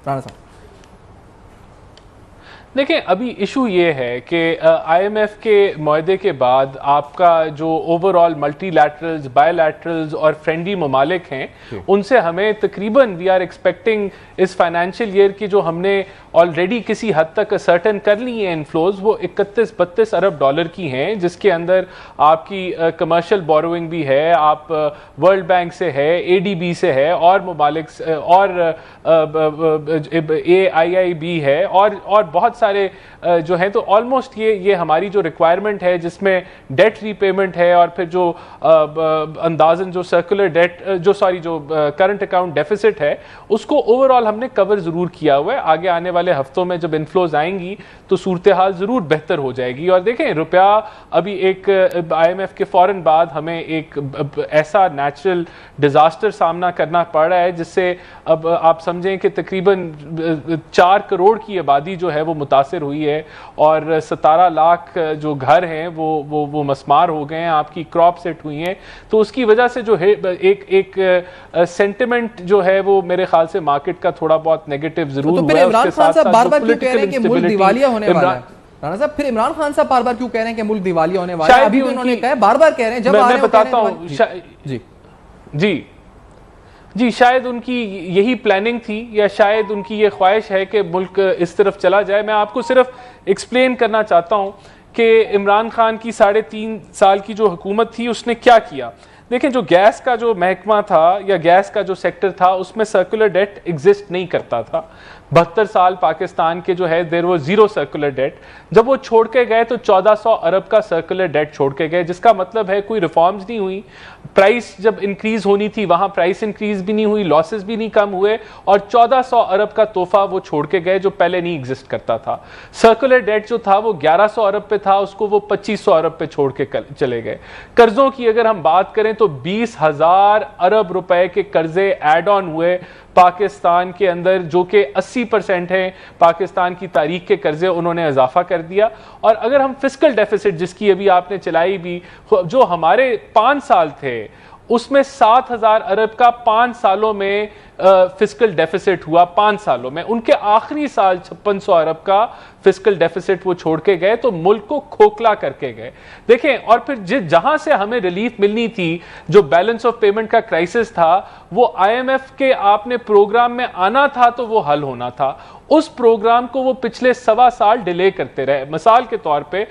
राणा साहब। देखिए, अभी इशू ये है कि आईएमएफ के मुआहदे के बाद आपका जो ओवरऑल मल्टीलैटरल्स, बायलैटरल्स और फ्रेंडली ममालिक हैं, उनसे हमें तकरीबन वी आर एक्सपेक्टिंग इस फाइनेंशियल ईयर की जो हमने ऑलरेडी किसी हद तक सर्टन कर ली है इनफ्लोज, वो 31-32 अरब डॉलर की हैं, जिसके अंदर आपकी कमर्शियल बोरोइंग भी है, आप वर्ल्ड बैंक से है, एडीबी से है, और ममालिक और AIIB है, और बहुत सारे जो है। तो ऑलमोस्ट ये हमारी जो रिक्वायरमेंट है, जिसमें डेट रीपेमेंट है और फिर जो अंदाजन जो सर्कुलर डेट जो करंट अकाउंट डेफिसिट है, उसको ओवरऑल हमने कवर जरूर किया हुआ है। आगे आने वाले हफ्तों में जब इनफ्लोज आएंगी तो सूरत हाल जरूर बेहतर हो जाएगी। और देखें, रुपया अभी एक IMF के फौरन बाद हमें एक ऐसा नेचुरल डिजास्टर सामना करना पड़ रहा है, जिससे अब आप समझें कि तकरीबन 4 करोड़ की आबादी जो है वो मुतासिर हुई है, और 17 लाख जो घर हैं वो मस्मार हो गए हैं, आपकी क्रॉप सेट हुई हैं। तो उसकी वजह से जो है एक सेंटिमेंट जो है वो मेरे ख्याल से मार्केट का थोड़ा बहुत नेगेटिव जरूर हुआ है। इमरान खान साहब बार-बार क्यों कह रहे हैं कि मुल्क दिवालिया होने वाला है? राणा साहब, फिर इमरान खान साहब बार-बार क्यों कह रहे हैं कि मुल्क दिवालिया होने वाला है? अभी भी उन्होंने कहा है, बार-बार कह रहे हैं, जब मैं बताता हूं। जी, शायद उनकी यही प्लानिंग थी, या शायद उनकी ये ख्वाहिश है कि मुल्क इस तरफ चला जाए। मैं आपको सिर्फ एक्सप्लेन करना चाहता हूं कि इमरान खान की 3.5 साल की जो हुकूमत थी, उसने क्या किया। देखें, जो गैस का जो महकमा था या गैस का जो सेक्टर था, उसमें सर्कुलर डेट एग्जिस्ट नहीं करता था। 72 साल पाकिस्तान के जो है there was zero circular debt. जब वो छोड़ के गए तो 1400 अरब का सर्कुलर डेट छोड़ के गए, जिसका मतलब है कोई रिफॉर्म्स नहीं हुई। प्राइस जब इंक्रीज होनी थी वहां प्राइस इंक्रीज भी नहीं हुई, लॉसेस भी नहीं कम हुए, और 1400 अरब का तोहफा वो छोड़ के गए जो पहले नहीं एग्जिस्ट करता था। सर्कुलर डेट जो था वो 1100 अरब पे था, उसको वो 2500 अरब पे छोड़ के चले गए। कर्जों की अगर हम बात करें तो 20,000 अरब रुपए के कर्जे एड ऑन हुए पाकिस्तान के अंदर, जो कि 80% हैं पाकिस्तान की तारीख के कर्जे, उन्होंने इजाफा कर दिया। और अगर हम फिस्कल डेफिसिट, जिसकी अभी आपने चलाई भी, जो हमारे 5 साल थे, उसमें 7,000 अरब का 5 सालों में फिस्कल डेफिसिट हुआ। 5 सालों में उनके आखिरी साल 5600 अरब का फिस्कल डेफिसिट वो छोड़ के गए, तो मुल्क को खोखला करके गए। देखें, और फिर जहां से हमें रिलीफ मिलनी थी, जो बैलेंस ऑफ पेमेंट का क्राइसिस था, वो IMF के आपने प्रोग्राम में आना था तो वो हल होना था। उस प्रोग्राम को वो पिछले 1.25 साल डिले करते रहे। मिसाल के तौर पे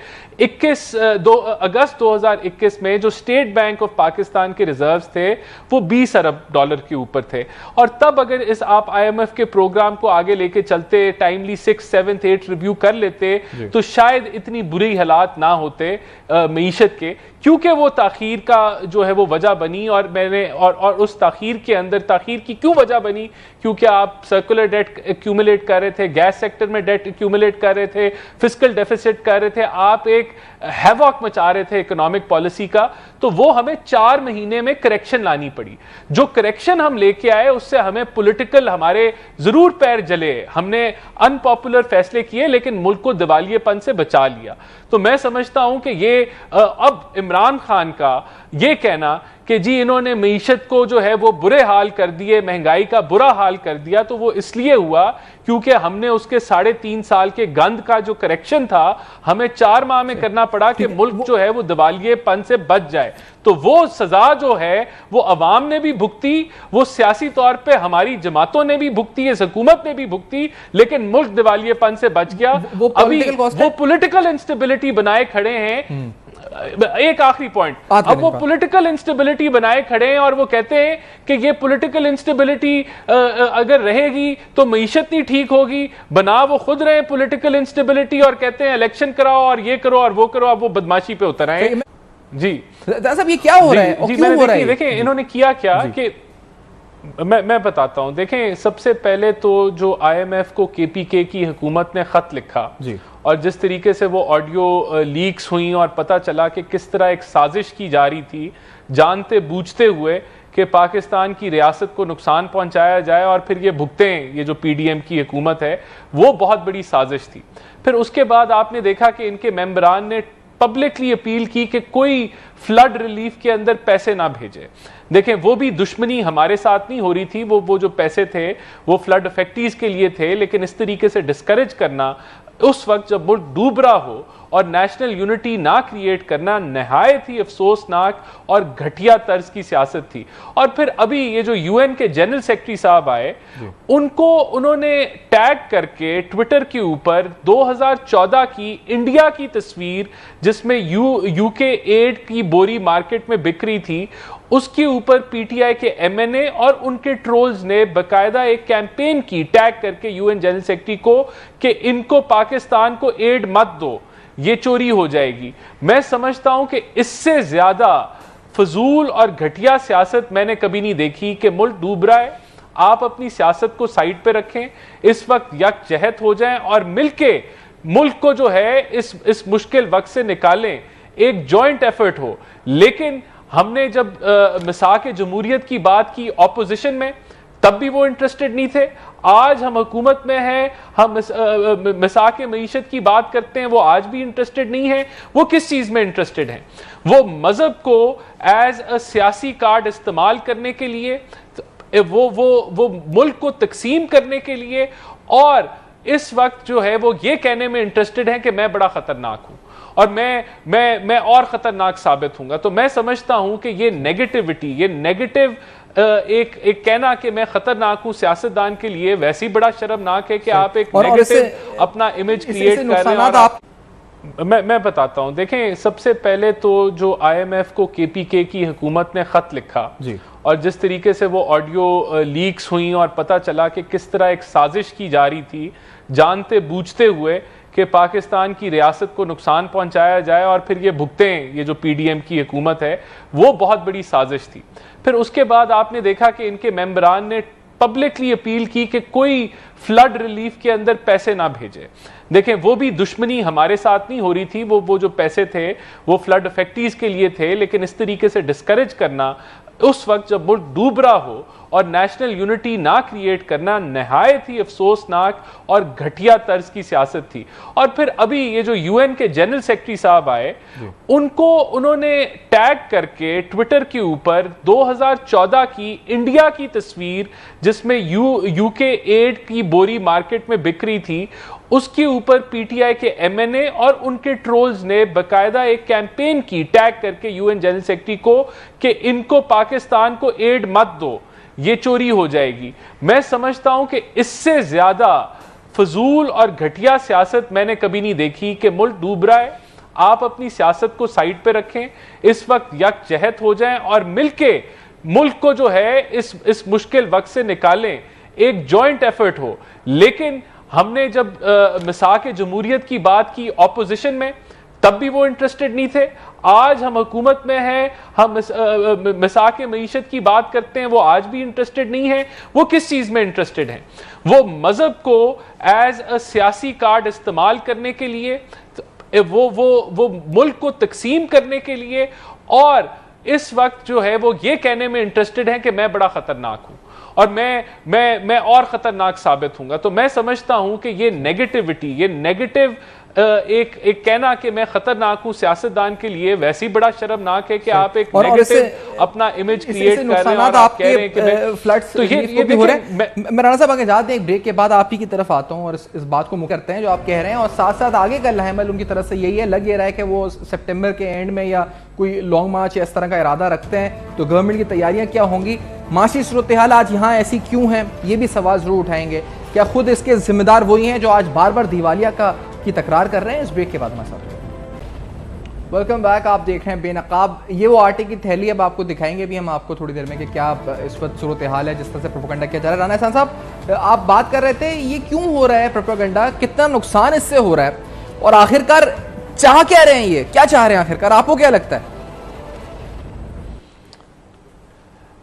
2 अगस्त 2021 में जो स्टेट बैंक ऑफ पाकिस्तान के रिजर्व्स थे वो 20 अरब डॉलर के ऊपर थे, और तब अगर इस आप IMF के प्रोग्राम को आगे लेके चलते, टाइमली 6, 7, 8 रिव्यू कर लेते, तो शायद इतनी बुरी हालात ना होते मईशत के। क्योंकि वो ताखीर का जो है वो वजह बनी, और उस ताखीर के अंदर ताखीर की क्यों वजह बनी? क्योंकि आप सर्कुलर डेट एक्यूमुलेट कर रहे थे, गैस सेक्टर में डेट एक्यूमुलेट कर रहे थे, फिस्कल डेफिसिट कर रहे थे, आप एक हैवॉक मचा रहे थे इकोनॉमिक पॉलिसी का। तो वो हमें 4 महीने में करेक्शन लानी पड़ी। जो करेक्शन हम लेके आए उससे हमें पॉलिटिकल, हमारे जरूर पैर जले, हमने अनपॉपुलर फैसले किए, लेकिन मुल्क को दिवालियेपन से बचा लिया। तो मैं समझता हूं कि ये अब इमरान खान का ये कहना कि जी इन्होंने मईशत को जो है वो बुरे हाल कर दिए, महंगाई का बुरा हाल कर दिया, तो वो इसलिए हुआ क्योंकि हमने उसके 3.5 साल के गंद का जो करेक्शन था हमें 4 माह में करना पड़ा कि मुल्क जो है वो दिवालियेपन से बच जाए। तो वो सजा जो है वो अवाम ने भी भुगती, वो सियासी तौर पे हमारी जमातों ने भी भुगती, इस हुकूमत ने भी भुगती, लेकिन मुल्क दिवालियेपन से बच गया। अभी वो पॉलिटिकल इंस्टेबिलिटी बनाए खड़े हैं। एक आखिरी पॉइंट, अब वो पॉलिटिकल इंस्टेबिलिटी बनाए खड़े हैं और वो कहते हैं कि ये पॉलिटिकल इंस्टेबिलिटी अगर रहेगी तो मईशत नहीं ठीक होगी। बना वो खुद रहे पॉलिटिकल इंस्टेबिलिटी और कहते हैं इलेक्शन कराओ और ये करो और वो करो, अब वो बदमाशी पे उतर आए। जी साहब, ये क्या हो रहा है और क्यों हो रहा है? देखें इन्होंने किया क्या कि मैं बताता हूं। देखें, सबसे पहले तो जो IMF को KPK की हुकूमत ने खत लिखा जी, और जिस तरीके से वो ऑडियो लीक्स हुई और पता चला कि किस तरह एक साजिश की जा रही थी, जानते बूझते हुए कि पाकिस्तान की रियासत को नुकसान पहुंचाया जाए और फिर ये भुगतें, ये जो PDM की हुकूमत है, वो बहुत बड़ी साजिश थी। फिर उसके बाद आपने देखा कि इनके मेंबरान ने पब्लिकली अपील की कि कोई फ्लड रिलीफ के अंदर पैसे ना भेजे। देखें, वो भी दुश्मनी हमारे साथ नहीं हो रही थी, वो जो पैसे थे वो फ्लड अफेक्टीज के लिए थे, लेकिन इस तरीके से डिस्करेज करना उस वक्त जब मुल्क डूब रहा हो और नेशनल यूनिटी ना क्रिएट करना नहायत ही अफसोसनाक और घटिया तर्ज की सियासत थी। और फिर अभी ये जो यूएन के जनरल सेक्रेटरी साहब आए, उन्होंने टैग करके ट्विटर के ऊपर 2014 की इंडिया की तस्वीर जिसमें यूके एड की बोरी मार्केट में बिक रही थी, उसके ऊपर पीटीआई के एमएनए और उनके ट्रोल्स ने बकायदा एक कैंपेन की टैग करके यूएन जनरल सेक्रेटरी को कि इनको पाकिस्तान को एड मत दो, ये चोरी हो जाएगी। मैं समझता हूं कि इससे ज्यादा फजूल और घटिया सियासत मैंने कभी नहीं देखी कि मुल्क डूब रहा है, आप अपनी सियासत को साइड पे रखें, इस वक्त यकजहत हो जाएं और मिलके मुल्क को जो है इस मुश्किल वक्त से निकालें, एक जॉइंट एफर्ट हो। लेकिन हमने जब मिसाक जमहूरियत की बात की ऑपोजिशन में, तब भी वो इंटरेस्टेड नहीं थे। आज हम हुकूमत में हैं, हम मिसाक मईशत की बात करते हैं, वो आज भी इंटरेस्टेड नहीं है। वो किस चीज में इंटरेस्टेड हैं? वो मजहब को एज अ सियासी कार्ड इस्तेमाल करने के लिए, वो मुल्क को तकसीम करने के लिए, और इस वक्त जो है वो ये कहने में इंटरेस्टेड है कि मैं बड़ा खतरनाक हूं और मैं और खतरनाक साबित होऊंगा। तो मैं समझता हूं कि ये नेगेटिविटी, ये नेगेटिव एक कहना कि मैं खतरनाक हूं सियासतदान के लिए वैसे ही बड़ा शर्मनाक है कि आप एक नेगेटिव अपना इमेज क्रिएट कर रहे हैं। मैं बताता हूं, देखें, सबसे पहले तो जो आईएमएफ को केपीके की हुकूमत ने खत लिखा जी, और जिस तरीके से वो ऑडियो लीक्स हुई और पता चला कि किस तरह एक साजिश की जा रही थी जानते बूझते हुए कि पाकिस्तान की रियासत को नुकसान पहुंचाया जाए और फिर ये भुगतें, ये जो पीडीएम की हुकूमत है, वो बहुत बड़ी साजिश थी। फिर उसके बाद आपने देखा कि इनके मेंबरान ने पब्लिकली अपील की कि कोई फ्लड रिलीफ के अंदर पैसे ना भेजे। देखें, वो भी दुश्मनी हमारे साथ नहीं हो रही थी, वो जो पैसे थे वो फ्लड अफेक्टीज के लिए थे, लेकिन इस तरीके से डिस्करेज करना उस वक्त जब मुल्क डूब रहा हो और नेशनल यूनिटी ना क्रिएट करना नहायत ही अफसोसनाक और घटिया तर्ज की सियासत थी। और फिर अभी ये जो यूएन के जनरल सेक्रेटरी साहब आए, उन्होंने टैग करके ट्विटर के ऊपर 2014 की इंडिया की तस्वीर जिसमें यूके एड की बोरी मार्केट में बिक रही थी, उसके ऊपर पीटीआई के एमएनए और उनके ट्रोल्स ने बकायदा एक कैंपेन की टैग करके यूएन जनरल सेक्रेटरी को कि इनको पाकिस्तान को एड मत दो, ये चोरी हो जाएगी। मैं समझता हूं कि इससे ज्यादा फजूल और घटिया सियासत मैंने कभी नहीं देखी कि मुल्क डूब रहा है, आप अपनी सियासत को साइड पे रखें, इस वक्त यकजहत हो जाएं और मिलके मुल्क को जो है इस मुश्किल वक्त से निकालें, एक जॉइंट एफर्ट हो। लेकिन हमने जब मिसाक जमहूरियत की बात की ऑपोजिशन में, तब भी वो इंटरेस्टेड नहीं थे। आज हम हुकूमत में हैं, हम मिसाक मईशत की बात करते हैं, वो आज भी इंटरेस्टेड नहीं है। वो किस चीज में इंटरेस्टेड हैं? वो मजहब को एज अ सियासी कार्ड इस्तेमाल करने के लिए, वो मुल्क को तकसीम करने के लिए, और इस वक्त जो है वो ये कहने में इंटरेस्टेड है कि मैं बड़ा खतरनाक हूं और मैं और खतरनाक साबित होऊंगा। तो मैं समझता हूं कि ये नेगेटिविटी, ये नेगेटिव एक कहना कि मैं खतरनाक हूं सियासतदान के लिए वैसे ही बड़ा शर्मनाक है कि आप एक नेगेटिव अपना इमेज क्रिएट कर रहे हैं और आप कह रहे हैं कि मैं फ्लड्स तो ये भी हो रहे हैं। मैं राणा साहब आगे जाते हैं, एक ब्रेक के बाद आप ही की तरफ आता हूं और इस बात को मुकर करते हैं जो आप कह रहे हैं, और साथ साथ आगे का लहमल उनकी तरफ से यही है, लग ये रहा है कि वो सितंबर के एंड में या कोई लॉन्ग मार्च या इस तरह का इरादा रखते हैं, तो गवर्नमेंट की तैयारियां क्या होंगी, माशी सूरत हाल आज यहाँ ऐसी क्यों है, ये भी सवाल जरूर उठाएंगे। क्या खुद इसके जिम्मेदार वही हैं जो आज बार बार दिवालिया की तकरार कर रहे हैं? इस ब्रेक के बाद हमारे साथ वेलकम बैक। आप देख रहे हैं बेनकाब। ये वो आटे की थैली, अब आपको दिखाएंगे भी हम आपको थोड़ी देर में कि क्या इस वक्त सूरत हाल है जिस तरह से प्रोपेगेंडा किया जा रहा है। राणा एहसान साहब, आप बात कर रहे थे ये क्यों हो रहा है प्रोपेगेंडा, कितना नुकसान इससे हो रहा है, और आखिरकार चाह क्या रहे हैं, ये क्या चाह रहे हैं आखिरकार, आपको क्या लगता है?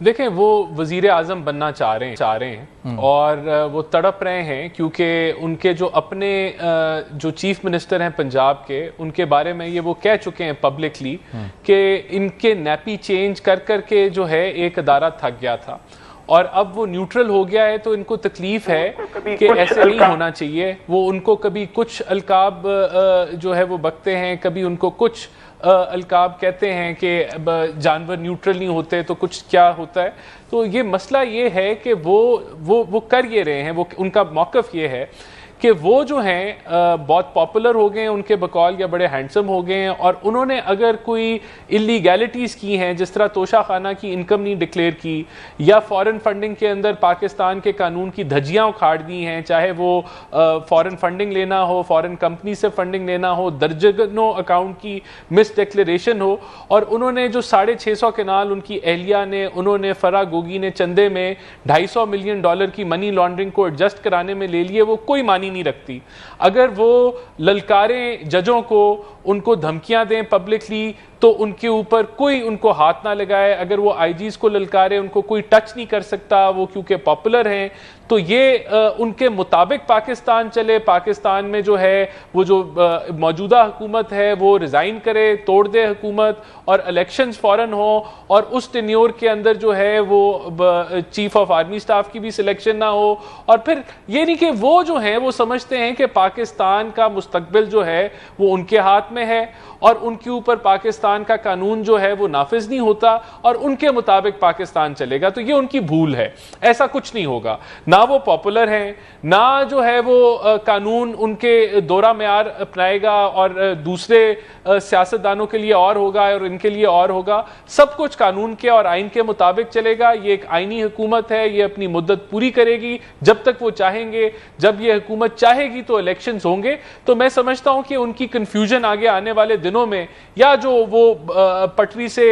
देखें, वो वजीर आजम बनना चाह रहे हैं और वो तड़प रहे हैं क्योंकि उनके जो अपने जो चीफ मिनिस्टर हैं पंजाब के, उनके बारे में ये वो कह चुके हैं पब्लिकली कि इनके नैपी चेंज कर के जो है एक अदारा थक गया था और अब वो न्यूट्रल हो गया है, तो इनको तकलीफ है कि ऐसे नहीं होना चाहिए। वो उनको कभी कुछ अलकाब जो है वो बकते हैं, कभी उनको कुछ अलकाब कहते हैं कि जानवर न्यूट्रल नहीं होते तो कुछ क्या होता है। तो ये मसला ये है कि वो कर ये रहे हैं, वो उनका मौक़िफ़ ये है कि वो जो हैं बहुत पॉपुलर हो गए हैं उनके बकौल, या बड़े हैंडसम हो गए हैं, और उन्होंने अगर कोई इलीगैलिटीज़ की हैं, जिस तरह तोशा खाना की इनकम नहीं डिक्लेयर की, या फॉरेन फंडिंग के अंदर पाकिस्तान के कानून की धज्जियाँ उखाड़ दी हैं, चाहे वो फॉरेन फंडिंग लेना हो, फॉरेन कंपनी से फंडिंग लेना हो, दर्जनों अकाउंट की मिस डिक्लेरेशन हो, और उन्होंने जो 650 कनाल उनकी एहलिया ने, उन्होंने फरा गोगी ने चंदे में $250 मिलियन की मनी लॉन्ड्रिंग को एडजस्ट कराने में ले लिए, वो कोई मानी नहीं रखती। अगर वो ललकारें जजों को, उनको धमकियां दें पब्लिकली, तो उनके ऊपर कोई उनको हाथ ना लगाए। अगर वो आईजीज को ललकारे, उनको कोई टच नहीं कर सकता, वो क्योंकि पॉपुलर हैं। तो ये उनके मुताबिक पाकिस्तान चले। पाकिस्तान में जो है वो जो मौजूदा हुकूमत है वो रिज़ाइन करे, तोड़ दे हुकूमत, और इलेक्शंस फ़ौरन हो, और उस टेन्योर के अंदर जो है वो चीफ ऑफ आर्मी स्टाफ की भी सिलेक्शन ना हो। और फिर ये नहीं कि वो जो है वो समझते हैं कि पाकिस्तान का मुस्तकबिल जो है वो उनके हाथ में है, और उनके ऊपर पाकिस्तान का कानून जो है वो नाफिज नहीं होता, और उनके मुताबिक पाकिस्तान चलेगा। तो ये उनकी भूल है, ऐसा कुछ नहीं होगा। ना वो पॉपुलर हैं, ना जो है वो कानून उनके दोरा म्यार अपनाएगा, और दूसरे सियासतदानों के लिए और होगा और इनके लिए और होगा। सब कुछ कानून के और आइन के मुताबिक चलेगा। ये एक आइनी हुकूमत है, ये अपनी मुद्दत पूरी करेगी जब तक वो चाहेंगे। जब ये हुकूमत चाहेगी तो इलेक्शंस होंगे। तो मैं समझता हूं कि उनकी कंफ्यूजन आगे आने वाले दिनों में, या जो वो पटरी से